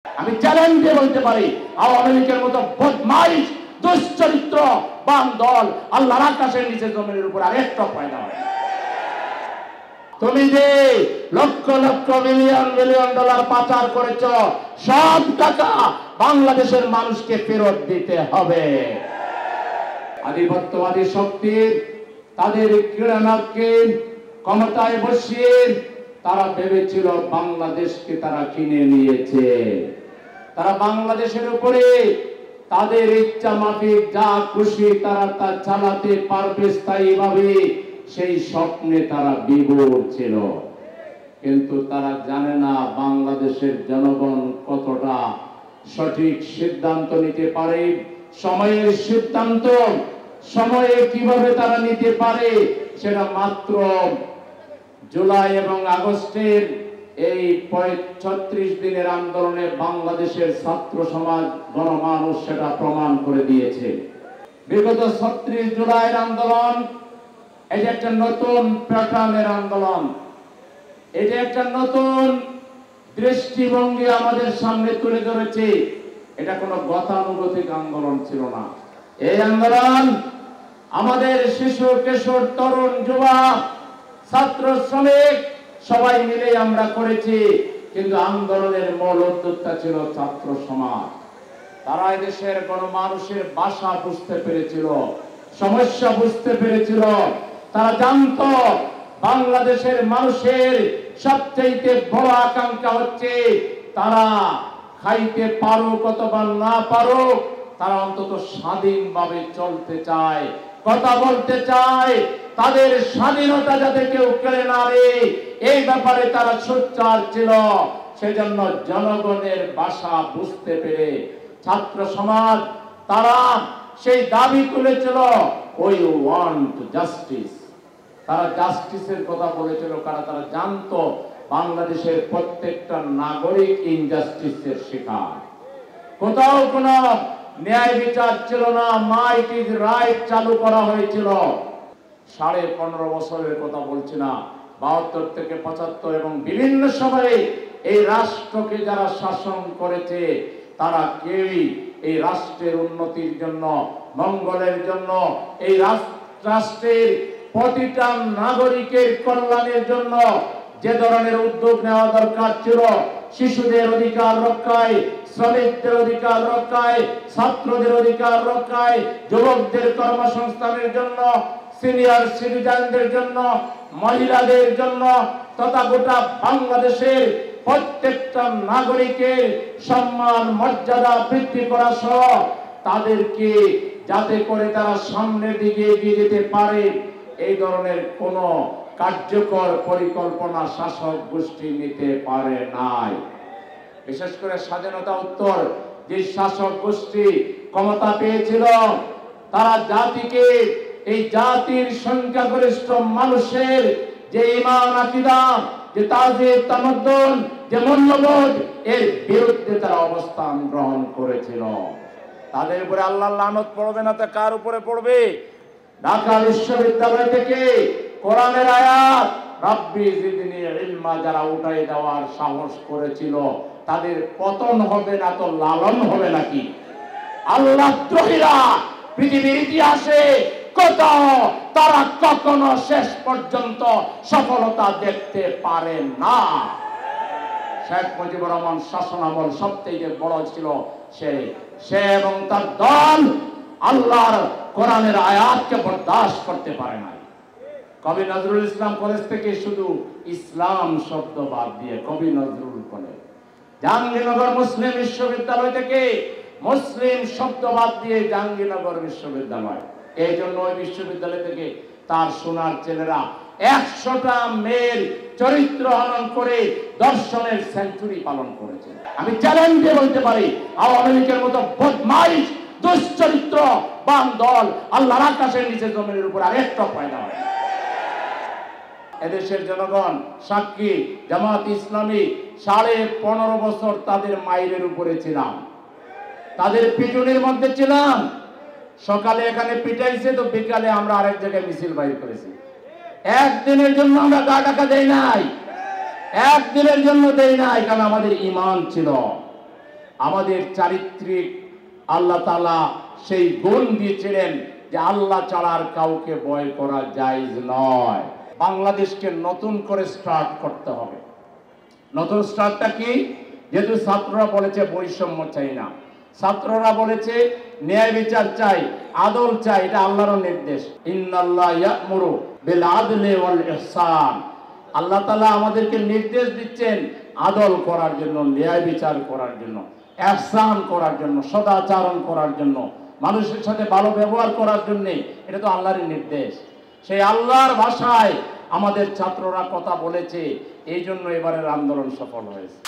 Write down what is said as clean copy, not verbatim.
আমি চ্যালেঞ্জ দিয়ে বলতে পারি, আওয়ামী লীগের মতো বদমাইশ দুশ্চরিত্র বাম দল আল্লাহর আকাশের নিচে জমিনের উপর আরেকটা পয়দা হয়। তুমি যে lakh lakh million million dollar পাচার করেছ, সব টাকা বাংলাদেশের মানুষকে ফেরত দিতে হবে। আধিপত্যবাদী শক্তির তাদের ক্রীড়ানককে ক্ষমতায় বসিয়ে তারা ভেবেছিল বাংলাদেশকে তারা কিনে নিয়েছে। তারা বাংলাদেশের উপরে তাদের ইচ্ছা মাফিক যা খুশি তারা তা চালাতে পারবে স্থায়ীভাবে, সেই স্বপ্নে তারা বিভোর ছিল। কিন্তু তারা জানে না বাংলাদেশের জনগণ কতটা সঠিক সিদ্ধান্ত নিতে পারে, সময়ের সিদ্ধান্ত সময়ে কিভাবে তারা নিতে পারে সেটা মাত্র জুলাই এবং আগস্টের এই 36 দিনের আন্দোলনে বাংলাদেশের ছাত্র সমাজ গণমানুষ সেটা প্রমাণ করে দিয়েছে। বিগত 36 জুলাইয়ের আন্দোলন এটা একটা নতুন প্যাটার্নের আন্দোলন, এটা একটা নতুন দৃষ্টিভঙ্গি আমাদের সামনে তুলে ধরেছে। এটা কোনো গতানুগতিক আন্দোলন ছিল না। এই আন্দোলন আমাদের শিশু কিশোর তরুণ যুবক ছাত্র শ্রমিক সবাই মিলে আমরা করেছি, কিন্তু আন্দোলনের মূল উদ্যোক্তা ছিল ছাত্র সমাজ। তারা দেশের গণমানুষের ভাষা বুঝতে পেরেছিল, সমস্যা বুঝতে পেরেছিল। তারা জানত বাংলাদেশের মানুষের সবচেয়ে বড় আকাঙ্ক্ষা হচ্ছে তারা খাইতে পারুক অথবা না পারুক, তারা অন্তত স্বাধীনভাবে চলতে চায়, কথা বলতে চায়, তাদের স্বাধীনতা যাতে কেউ কেড়ে না নেয় এই ব্যাপারে তারা সোচ্চার ছিল। সেজন্য জনগণের ভাষা বুঝতে পেরে ছাত্র সমাজ তারা সেই দাবি তুলেছিল, উই ওয়ান্ট জাস্টিস। তারা জাস্টিসের কথা বলেছিল, কারণ তারা জানতো বাংলাদেশের প্রত্যেকটা নাগরিক ইনজাস্টিসের শিকার। কোথাও কোনো ন্যায় বিচার ছিল না, মাইট ইজ রাইট চালু করা হয়েছিল। 15.5 বছরের কথা বলছি না, 72 থেকে 75 এবং বিভিন্ন সময়ে এই রাষ্ট্রকে যারা শাসন করেছে তারা কেউই এই রাষ্ট্রের উন্নতির জন্য, মঙ্গলের জন্য, এই রাষ্ট্রের প্রতিটা নাগরিকের কল্যাণের জন্য যে ধরনের উদ্যোগ নেওয়া দরকার ছিল, শিশুদের অধিকার রক্ষায়, শ্রমিকদের অধিকার রক্ষায়, ছাত্রদের অধিকার রক্ষায়, যুবকদের কর্মসংস্থানের জন্য, সিনিয়র সিটিজেনদের জন্য, মহিলাদের জন্য তথা গোটা বাংলাদেশের প্রত্যেকটা নাগরিকের সম্মান মর্যাদা বৃদ্ধি করা সহ তাদেরকে যাতে করে তারা সামনের দিকে এগিয়ে যেতে পারে এই ধরনের কোন কার্যকর পরিকল্পনা শাসক গোষ্ঠী নিতে পারে নাই। বিশেষ করে স্বাধীনতা উত্তর যে শাসক গোষ্ঠী ক্ষমতা পেয়েছিল, তারা জাতিকে, এই জাতির সংখ্যাগরিষ্ঠ মানুষের যে ঈমান আকীদা, যে তাওহীদ তামাদ্দুন, যে মূল্যবোধ, এর বিরুদ্ধে তারা অবস্থান গ্রহণ করেছিল। তাদের উপরে আল্লাহর লানত পড়বে না তো কার উপরে পড়বে? ঢাকা বিশ্ববিদ্যালয় থেকে কোরআনের আয়াত রাব্বি জিদনি ইলমা যারা উঠাই দেওয়ার সাহস করেছিল, তাদের পতন হবে না তো লালন হবে নাকি? আল্লাহদ্রোহীরা পৃথিবীর ইতিহাসে কোথাও তারা কখনো শেষ পর্যন্ত সফলতা দেখতে পারে না। শেখ মুজিবুর রহমান শাসনামল সবথেকে বড় ছিল সে এবং তার দল আল্লাহর কোরআনের আয়াতকে বরদাস্ত করতে পারে না। কবি নজরুল ইসলাম কলেজ থেকে শুধু ইসলাম শব্দ বাদ দিয়ে কবি নজরুল কলেজ, জাহাঙ্গীরনগর মুসলিম বিশ্ববিদ্যালয় থেকে মুসলিম শব্দ বাদ দিয়ে জাহাঙ্গীরনগর বিশ্ববিদ্যালয়। এই জন্য ওই বিশ্ববিদ্যালয় থেকে তার সোনার ছেলেরা 100টা মেয়ের চরিত্র হনন করে দর্শনের সেঞ্চুরি পালন করেছে। আমি চ্যালেঞ্জ দিয়ে বলতে পারি, আওয়ামী লীগের মতো বদমাইশ দুশ্চরিত্র বাম দল আল্লাহর আকাশের নিচে জমিনের উপর আরেকটা পয়দা হয়। এদেশের জনগণ সাক্ষী, জামাত ইসলামী 15.5 বছর তাদের মাইলের উপরে ছিলাম, তাদের পিটুনির মধ্যে ছিলাম। সকালে এখানে পিটাইছে তো বিকালে আমরা আরেক জায়গায় মিছিল বাইর করেছি। একদিনের জন্য আমরা গা ঢাকা দেই নাই, একদিনের জন্য দেই নাই, কারণ আমাদের ঈমান ছিল। আমাদের চারিত্রিক আল্লাহ তাআলা সেই গুণ দিয়েছিলেন যে আল্লাহ ছাড়া আর কাউকে ভয় করা জায়েজ নয়। বাংলাদেশকে নতুন করে স্টার্ট করতে হবে। নতুন স্টার্টটা কি? যেহেতু ছাত্ররা বলেছে বৈষম্য চাই না, ছাত্ররা বলেছে ন্যায় বিচার চাই, আদল চাই, এটা আল্লাহর নির্দেশ। ইন্নাল্লাহ ইয়া'মুরু বিল আদলি ওয়াল ইহসান। আল্লাহ তাআলা আমাদেরকে নির্দেশ দিচ্ছেন আদল করার জন্য, ন্যায় বিচার করার জন্য, ইহসান করার জন্য, সদাচরণ করার জন্য, মানুষের সাথে ভালো ব্যবহার করার জন্য। এটা তো আল্লাহর নির্দেশ। সেই আল্লাহর ভাষায় আমাদের ছাত্ররা কথা বলেছে, এই জন্য এবারের আন্দোলন সফল হয়েছে।